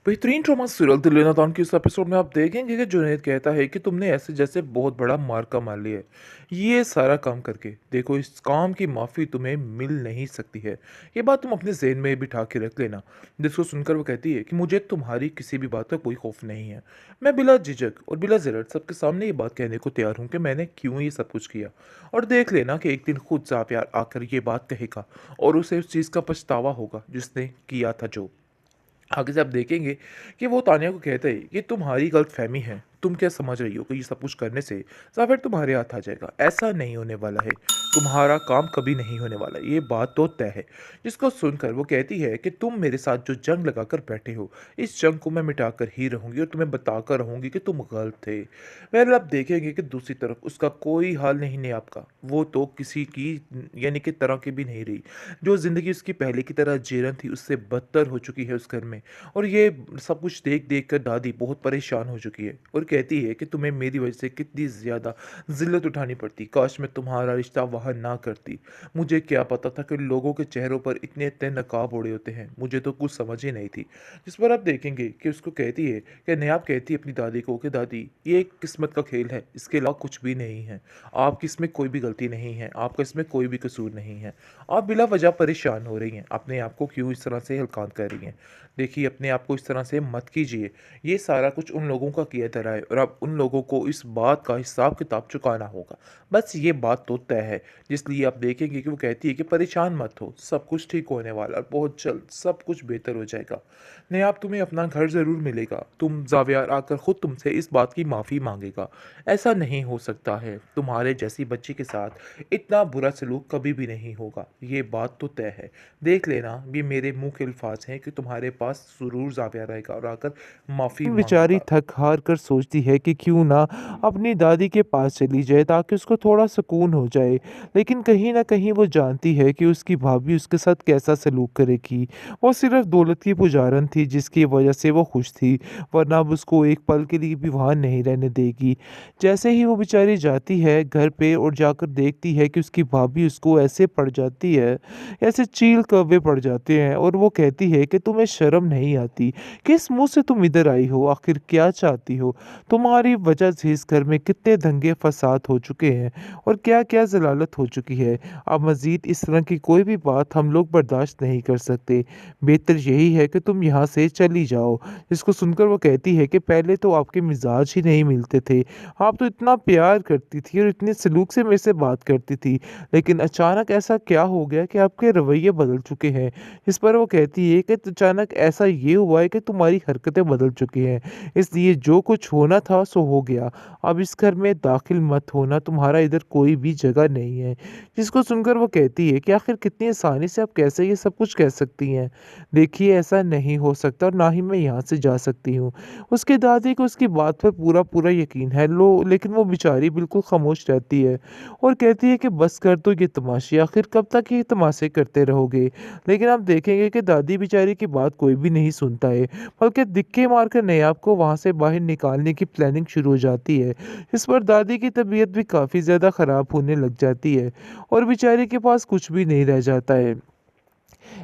बेहतरीन drama serial दिल लेना दान के इस एपिसोड में आप देखेंगे कि जुनैद कहता है कि तुमने ऐसे जैसे बहुत बड़ा मार्का मार लिया है। ये सारा काम करके देखो, इस काम की माफ़ी तुम्हें मिल नहीं सकती है। ये बात तुम अपने जहन में बिठा के रख लेना। जिसको सुनकर वो कहती है कि मुझे तुम्हारी किसी भी बात का कोई खौफ नहीं है। मैं बिला झिझक और बिला ज़रत सबके सामने ये बात कहने को तैयार हूँ कि मैंने क्यों ये सब कुछ किया। और देख लेना कि एक दिन खुद ज़ावियार आकर ये बात कहेगा और उसे उस चीज़ का पछतावा होगा जिसने किया था। जो आगे से आप देखेंगे कि वो तानिया को कहता है कि तुम्हारी गलतफहमी है, तुम क्या समझ रही हो कि ये सब कुछ करने से जाफर तुम्हारे हाथ आ जाएगा। ऐसा नहीं होने वाला है, तुम्हारा काम कभी नहीं होने वाला, ये बात तो तय है। जिसको सुनकर वो कहती है कि तुम मेरे साथ जो जंग लगाकर बैठे हो, इस जंग को मैं मिटाकर ही रहूंगी और तुम्हें बताकर रहूंगी कि तुम गलत थे। वह आप देखेंगे कि दूसरी तरफ उसका कोई हाल नहीं है आपका, वो तो किसी की यानी कि तरह की भी नहीं रही। जो ज़िंदगी उसकी पहले की तरह जेरन थी उससे बदतर हो चुकी है उस घर में। और ये सब कुछ देख देख कर दादी बहुत परेशान हो चुकी है और कहती है कि तुम्हें मेरी वजह से कितनी ज़्यादा ज़िल्लत उठानी पड़ती, काश मैं तुम्हारा रिश्ता वहाँ ना करती। मुझे क्या पता था कि लोगों के चेहरों पर इतने इतने नकाब ओढ़े होते हैं, मुझे तो कुछ समझ ही नहीं थी। जिस पर आप देखेंगे कि उसको कहती है कि नयाब कहती है अपनी दादी को कि दादी, ये एक किस्मत का खेल है, इसके अलावा कुछ भी नहीं है। आपकी इसमें कोई भी गलती नहीं है, आपका इसमें कोई भी कसूर नहीं है। आप बिला वजह परेशान हो रही हैं, अपने आप को क्यों इस तरह से हल्कान कर रही हैं। देखिए, अपने आप को इस तरह से मत कीजिए। ये सारा कुछ उन लोगों का किया धरा है और अब उन लोगों को इस बात का हिसाब किताब चुकाना होगा। बस ये बात तो तय है। इसलिए आप देखेंगे कि वो कहती है कि परेशान मत हो, सब कुछ ठीक होने वाला और बहुत जल्द सब कुछ बेहतर हो जाएगा। नहीं, आप तुम्हें अपना घर ज़रूर मिलेगा, तुम जावियार आकर खुद तुमसे इस बात की माफ़ी मांगेगा। ऐसा नहीं हो सकता है, तुम्हारे जैसी बच्ची के साथ इतना बुरा सलूक कभी भी नहीं होगा, ये बात तो तय है। देख लेना, ये मेरे मुंह के अल्फाज हैं कि तुम्हारे पास ज़रूर जावियार आएगा और आकर माफ़ी बेचारी मांगेगा। थक हार कर सोचती है कि क्यों ना अपनी दादी के पास चली जाए ताकि उसको थोड़ा सुकून हो जाए। लेकिन कहीं न कहीं वो जानती है कि उसकी भाभी उसके साथ कैसा सलूक करेगी। वो सिर्फ़ दौलत की पुजारन थी जिसकी वजह से वो खुश थी, वरना अब उसको एक पल के लिए भी वहाँ नहीं रहने देगी। जैसे ही वो बेचारी जाती है घर पे और जाकर देखती है कि उसकी भाभी उसको ऐसे पड़ जाती है, ऐसे चील कौवे पड़ जाते हैं और वो कहती है कि तुम्हें शर्म नहीं आती? किस मुँह से तुम इधर आई हो? आखिर क्या चाहती हो? तुम्हारी वजह से इस घर में कितने दंगे फ़साद हो चुके हैं और क्या-क्या ज़लालत हो चुकी है। अब मज़ीद इस तरह की कोई भी बात हम लोग बर्दाश्त नहीं कर सकते। बेहतर यही है कि तुम यहाँ से चली जाओ। इसको सुनकर वो कहती है कि पहले तो आपके मिज़ाज ही नहीं मिलते थे। आप तो इतना प्यार करती थी और इतने सलूक से मेरे से बात करती थी। लेकिन अचानक ऐसा क्या हो गया कि आपके रवैये बदल चुके हैं? इस पर वो कहती है कि अचानक ऐसा ये हुआ है कि तुम्हारी हरकतें बदल चुकी हैं, इसलिए जो कुछ होना था सो हो गया। अब इस घर में दाखिल मत होना, तुम्हारा इधर कोई भी जगह नहीं है। जिसको सुनकर वो कहती है कि आखिर कितनी आसानी से आप कैसे ये सब कुछ कह सकती हैं? देखिए, ऐसा नहीं हो सकता और ना ही मैं यहाँ से जा सकती हूँ। उसकी दादी को उसकी बात पर पूरा यकीन है, लेकिन वो बेचारी बिल्कुल खामोश रहती है और कहती है कि बस कर दो ये तमाशे, आखिर कब तक ये तमाशे करते रहोगे? लेकिन आप देखेंगे कि दादी बेचारी की बात कोई भी नहीं सुनता है, बल्कि दिक्के मारकर नयाब को वहाँ से बाहर निकालने की प्लानिंग शुरू हो जाती है। इस पर दादी की तबीयत भी काफ़ी ज़्यादा ख़राब होने लग जाती है और बेचारी के पास कुछ भी नहीं रह जाता है।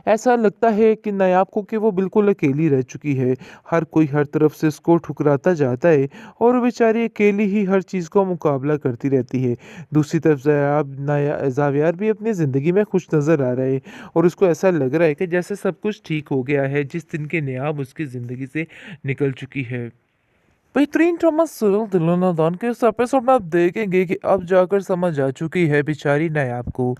ऐसा लगता है कि नायाब को कि वो बिल्कुल अकेली रह चुकी है। हर कोई हर तरफ से उसको ठुकराता जाता है और वो बेचारी अकेली ही हर चीज़ का मुकाबला करती रहती है। दूसरी तरफ ज़ावियार भी अपनी ज़िंदगी में खुश नज़र आ रहा है और उसको ऐसा लग रहा है कि जैसे सब कुछ ठीक हो गया है जिस दिन के नायाब उसकी ज़िंदगी से निकल चुकी है। बेहतरीन ड्रामा सीरियल दिल ना दान के इस एपिसोड में आप देखेंगे कि अब जाकर समझ आ चुकी है बेचारी नायाब को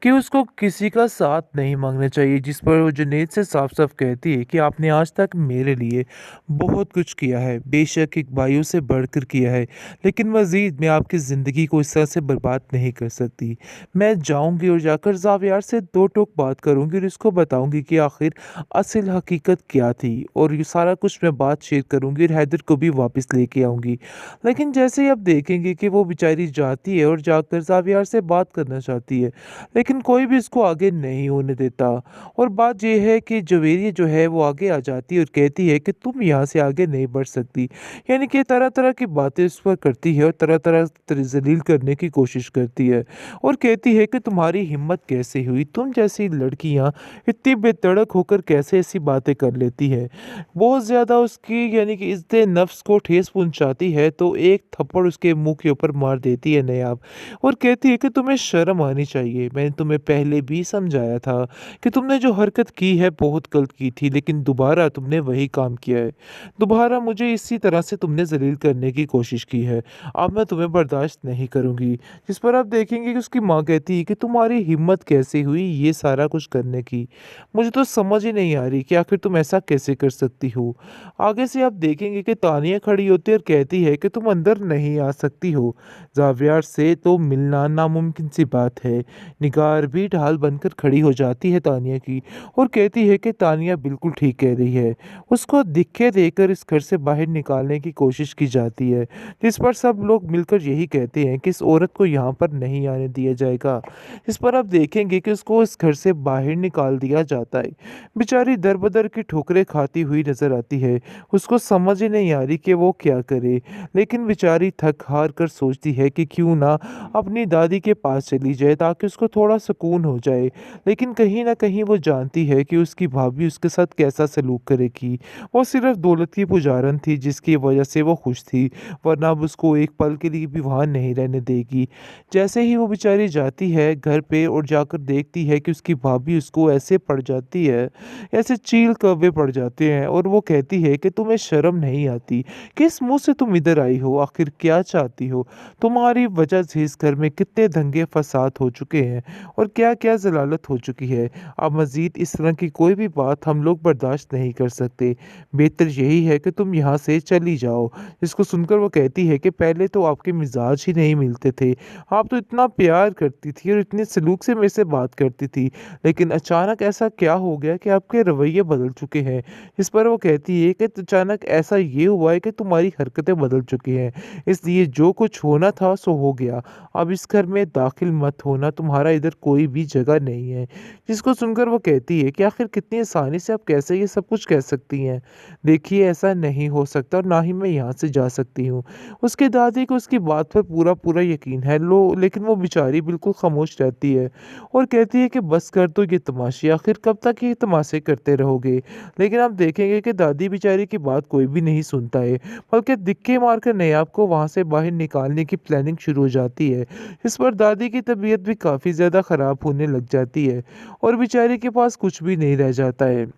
कि उसको किसी का साथ नहीं मांगना चाहिए। जिस पर वो जुनैद से साफ साफ कहती है कि आपने आज तक मेरे लिए बहुत कुछ किया है, बेशक एक भाइयों से बढ़कर किया है, लेकिन मज़ीद मैं आपकी ज़िंदगी को इस तरह से बर्बाद नहीं कर सकती। मैं जाऊंगी और जाकर जावियार से दो टोक बात करूंगी और इसको बताऊंगी कि आखिर असल हकीकत क्या थी और ये सारा कुछ मैं बात शेयर करूंगी और हैदर को भी वापस वापस लेके आऊँगी। लेकिन जैसे ही अब देखेंगे कि वो बेचारी जाती है और जाकर ज़ावियार से बात करना चाहती है, लेकिन कोई भी इसको आगे नहीं होने देता। और बात ये है कि जवेरिया जो है वो आगे आ जाती है और कहती है कि तुम यहाँ से आगे नहीं बढ़ सकती। यानी कि तरह-तरह की बातें उस पर करती है और तरह-तरह ज़लील करने की कोशिश करती है और कहती है कि तुम्हारी हिम्मत कैसे हुई? तुम जैसी लड़कियाँ इतनी बेधड़क होकर कैसे ऐसी बातें कर लेती है? बहुत ज़्यादा उसकी यानी कि इज़्ज़त नफ्स को ठेस पहुँचाती है तो एक थप्पड़ उसके मुँह के ऊपर मार देती है नायाब और कहती है कि तुम्हें शर्म आनी चाहिए। मैंने तुम्हें पहले भी समझाया था कि तुमने जो हरकत की है बहुत गलत की थी, लेकिन दोबारा तुमने वही काम किया है। दोबारा मुझे इसी तरह से तुमने ज़लील करने की कोशिश की है। अब मैं तुम्हें बर्दाश्त नहीं करूँगी। जिस पर आप देखेंगे कि उसकी माँ कहती है कि तुम्हारी हिम्मत कैसे हुई ये सारा कुछ करने की? मुझे तो समझ ही नहीं आ रही कि आखिर तुम ऐसा कैसे कर सकती हो? आगे से आप देखेंगे कि तानिया खड़ी होती है और कहती है कि तुम अंदर नहीं आ सकती हो। ज़ावियार से तो मिलना नामुमकिन सी बात है। निगार भी ढाल बनकर खड़ी हो जाती है तानिया की और कहती है कि तानिया बिल्कुल ठीक कह रही है। उसको दिक्कत देकर इस घर से बाहर निकालने की कोशिश की जाती है, जिस पर सब लोग मिलकर यही कहते हैं कि इस औरत को यहाँ पर नहीं आने दिया जाएगा। इस पर आप देखेंगे कि उसको इस घर से बाहर निकाल दिया जाता है। बेचारी दर-बदर की ठोकरें खाती हुई नज़र आती है। उसको समझ ही नहीं आ रही कि वो क्या करे, लेकिन बेचारी थक-हार कर सोचती है कि क्यों ना अपनी दादी के पास चली जाए ताकि उसको थोड़ा सुकून हो जाए। लेकिन कहीं न कहीं वो जानती है कि उसकी भाभी उसके साथ कैसा सलूक करेगी। वो सिर्फ़ दौलत की पुजारन थी जिसकी वजह से वो खुश थी, वरना अब उसको एक पल के लिए भी वहाँ नहीं रहने देगी। जैसे ही वो बेचारी जाती है घर पे और जाकर देखती है कि उसकी भाभी उसको ऐसे पड़ जाती है, ऐसे चील कौवे पड़ जाते हैं और वो कहती है कि तुम्हें शर्म नहीं आती? किस मुँह से तुम इधर आई हो? आखिर क्या चाहती हो? तुम्हारी वजह से इस घर में कितने दंगे फ़साद हो चुके हैं और क्या-क्या ज़लालत हो चुकी है। अब मज़ीद इस तरह की कोई भी बात हम लोग बर्दाश्त नहीं कर सकते। बेहतर यही है कि तुम यहाँ से चली जाओ। जिसको सुनकर वो कहती है कि पहले तो आपके मिज़ाज ही नहीं मिलते थे। आप तो इतना प्यार करती थी और इतने सलूक से मेरे से बात करती थी। लेकिन अचानक ऐसा क्या हो गया कि आपके रवैये बदल चुके हैं? इस पर वो कहती है कि अचानक ऐसा ये हुआ है कि तुम्हारी हरकतें बदल चुकी हैं। इसलिए जो कुछ होना था सो हो गया। अब इस घर में दाखिल मत होना, तुम्हारा इधर कोई भी जगह नहीं है। जिसको सुनकर वो कहती है कि आखिर कितनी आसानी से आप कैसे ये सब कुछ कह सकती हैं? देखिए ऐसा नहीं हो सकता और ना ही मैं यहाँ से जा सकती हूँ। उसकी दादी को उसकी बात पर पूरा-पूरा यकीन है लेकिन वो बेचारी बिल्कुल खामोश रहती है और कहती है कि बस कर दो ये तमाशे, आखिर कब तक ये तमाशे करते रहोगे? लेकिन आप देखेंगे कि दादी बेचारी की बात कोई भी नहीं सुनता है, बल्कि दिक्के मारकर नयाब को वहाँ से बाहर निकालने की प्लानिंग शुरू हो जाती है। इस पर दादी की तबीयत भी काफ़ी ज़्यादा ख़राब होने लग जाती है और बेचारे के पास कुछ भी नहीं रह जाता है।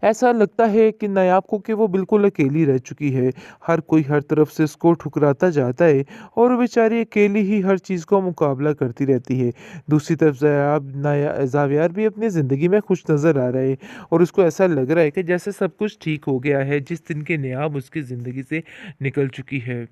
ऐसा लगता है कि नायाब को कि वो बिल्कुल अकेली रह चुकी है। हर कोई हर तरफ से उसको ठुकराता जाता है और वो बेचारी अकेली ही हर चीज़ का मुकाबला करती रहती है। दूसरी तरफ ज़ावियार भी अपनी ज़िंदगी में खुश नज़र आ रहा है और उसको ऐसा लग रहा है कि जैसे सब कुछ ठीक हो गया है जिस दिन की नायाब उसकी ज़िंदगी से निकल चुकी है।